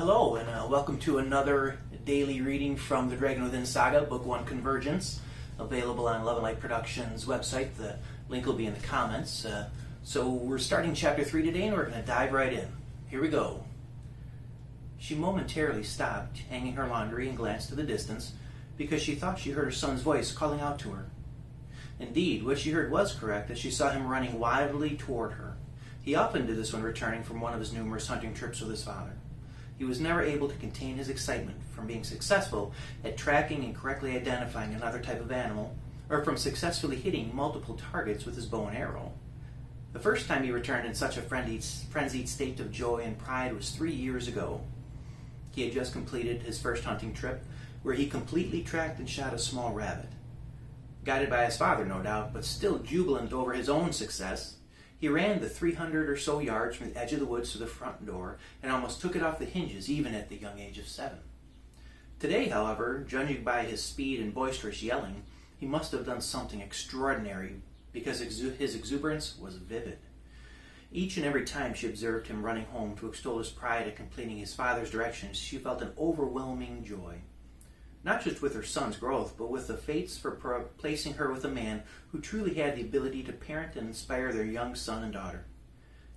Hello, and welcome to another daily reading from the Dragon Within Saga, Book 1, Convergence, available on Love and Light Productions' website. The link will be in the comments. So we're starting Chapter 3 today, and we're going to dive right in. Here we go. She momentarily stopped, hanging her laundry, and glanced to the distance, because she thought she heard her son's voice calling out to her. Indeed, what she heard was correct, as she saw him running wildly toward her. He often did this when returning from one of his numerous hunting trips with his father. He was never able to contain his excitement from being successful at tracking and correctly identifying another type of animal, or from successfully hitting multiple targets with his bow and arrow. The first time he returned in such a frenzied state of joy and pride was 3 years ago. He had just completed his first hunting trip, where he completely tracked and shot a small rabbit. Guided by his father, no doubt, but still jubilant over his own success, he ran the 300 or so yards from the edge of the woods to the front door and almost took it off the hinges even at the young age of 7. Today, however, judging by his speed and boisterous yelling, he must have done something extraordinary because his exuberance was vivid. Each and every time she observed him running home to extol his pride at completing his father's directions, she felt an overwhelming joy. Not just with her son's growth, but with the fates for placing her with a man who truly had the ability to parent and inspire their young son and daughter.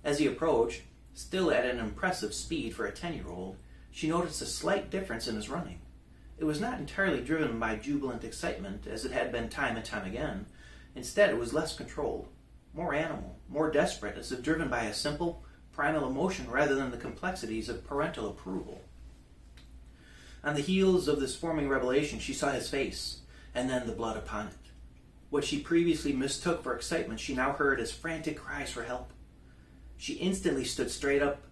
As he approached, still at an impressive speed for a 10-year-old, she noticed a slight difference in his running. It was not entirely driven by jubilant excitement, as it had been time and time again. Instead, it was less controlled, more animal, more desperate, as if driven by a simple, primal emotion rather than the complexities of parental approval. On the heels of this forming revelation, she saw his face, and then the blood upon it. What she previously mistook for excitement, she now heard as frantic cries for help. She instantly stood straight up,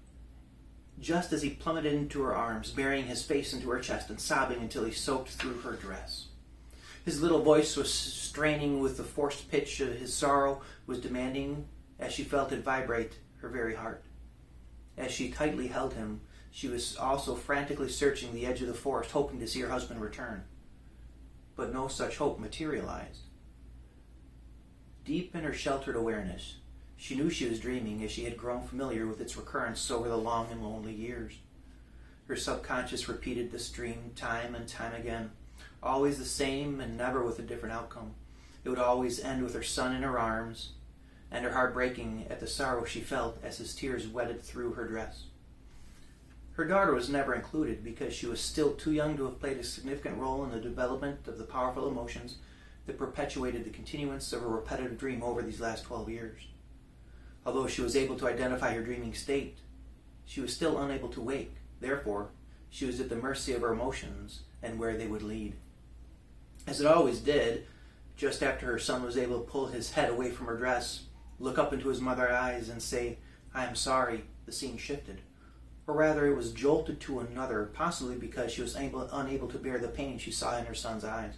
just as he plummeted into her arms, burying his face into her chest and sobbing until he soaked through her dress. His little voice was straining with the forced pitch of his sorrow, was demanding as she felt it vibrate her very heart. As she tightly held him, she was also frantically searching the edge of the forest, hoping to see her husband return. But no such hope materialized. Deep in her sheltered awareness, she knew she was dreaming, as she had grown familiar with its recurrence over the long and lonely years. Her subconscious repeated this dream time and time again, always the same and never with a different outcome. It would always end with her son in her arms, and her heart breaking at the sorrow she felt as his tears wetted through her dress. Her daughter was never included because she was still too young to have played a significant role in the development of the powerful emotions that perpetuated the continuance of a repetitive dream over these last 12 years. Although she was able to identify her dreaming state, she was still unable to wake. Therefore, she was at the mercy of her emotions and where they would lead. As it always did, just after her son was able to pull his head away from her dress, look up into his mother's eyes and say, "I am sorry," the scene shifted. Or rather, it was jolted to another, possibly because she was unable to bear the pain she saw in her son's eyes.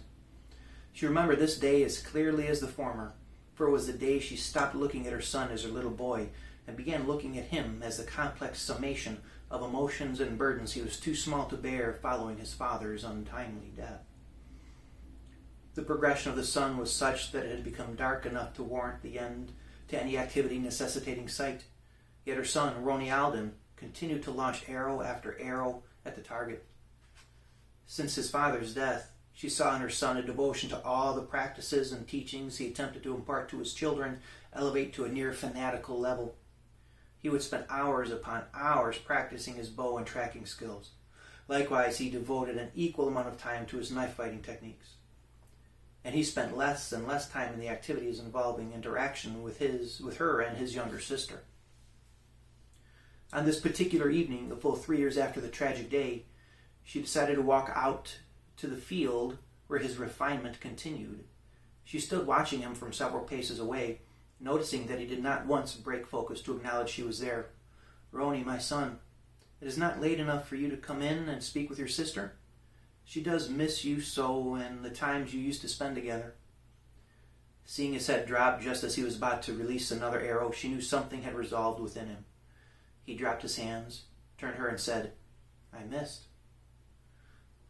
She remembered this day as clearly as the former, for it was the day she stopped looking at her son as her little boy and began looking at him as the complex summation of emotions and burdens he was too small to bear following his father's untimely death. The progression of the sun was such that it had become dark enough to warrant the end to any activity necessitating sight. Yet her son, Ronnie Alden, continued to launch arrow after arrow at the target. Since his father's death, she saw in her son a devotion to all the practices and teachings he attempted to impart to his children elevate to a near fanatical level. He would spend hours upon hours practicing his bow and tracking skills. Likewise, he devoted an equal amount of time to his knife fighting techniques. And he spent less and less time in the activities involving interaction with her and his younger sister. On this particular evening, a full 3 years after the tragic day, she decided to walk out to the field where his refinement continued. She stood watching him from several paces away, noticing that he did not once break focus to acknowledge she was there. "Ronnie, my son, it is not late enough for you to come in and speak with your sister? She does miss you so, and the times you used to spend together." Seeing his head drop just as he was about to release another arrow, she knew something had resolved within him. He dropped his hands, turned to her and said, "I missed."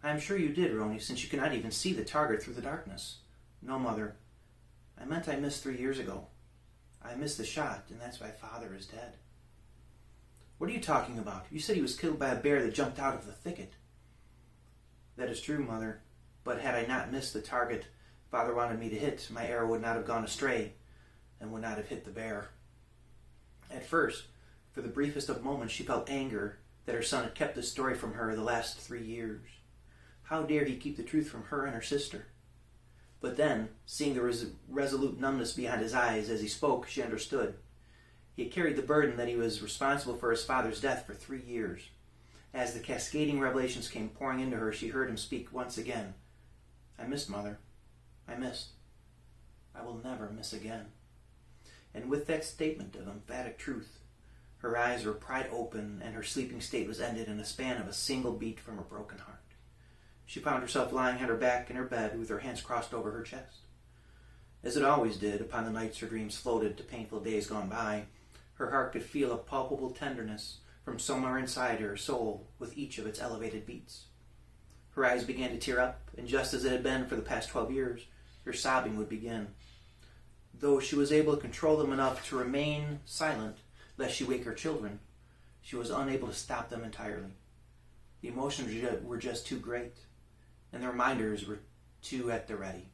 "I am sure you did, Ronnie, since you cannot even see the target through the darkness." "No, Mother. I meant I missed 3 years ago. I missed the shot, and that's why Father is dead." What are you talking about? You said he was killed by a bear that jumped out of the thicket. That is true, Mother, but had I not missed the target Father wanted me to hit, my arrow would not have gone astray and would not have hit the bear. At first, for the briefest of moments, she felt anger that her son had kept this story from her the last 3 years. How dared he keep the truth from her and her sister? But then, seeing the resolute numbness behind his eyes as he spoke, she understood. He had carried the burden that he was responsible for his father's death for 3 years. As the cascading revelations came pouring into her, she heard him speak once again. I missed, Mother. I missed. I will never miss again. And with that statement of emphatic truth, her eyes were pried open and her sleeping state was ended in a span of a single beat from her broken heart. She found herself lying on her back in her bed with her hands crossed over her chest. As it always did upon the nights her dreams floated to painful days gone by, her heart could feel a palpable tenderness from somewhere inside her soul with each of its elevated beats. Her eyes began to tear up, and just as it had been for the past 12 years, her sobbing would begin. Though she was able to control them enough to remain silent, lest she wake her children, she was unable to stop them entirely. The emotions were just too great, and the reminders were too at the ready.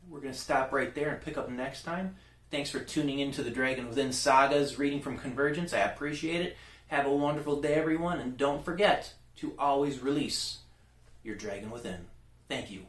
We're going to stop right there and pick up next time. Thanks for tuning in to the Dragon Within Saga's reading from Convergence. I appreciate it. Have a wonderful day, everyone, and don't forget to always release your Dragon Within. Thank you.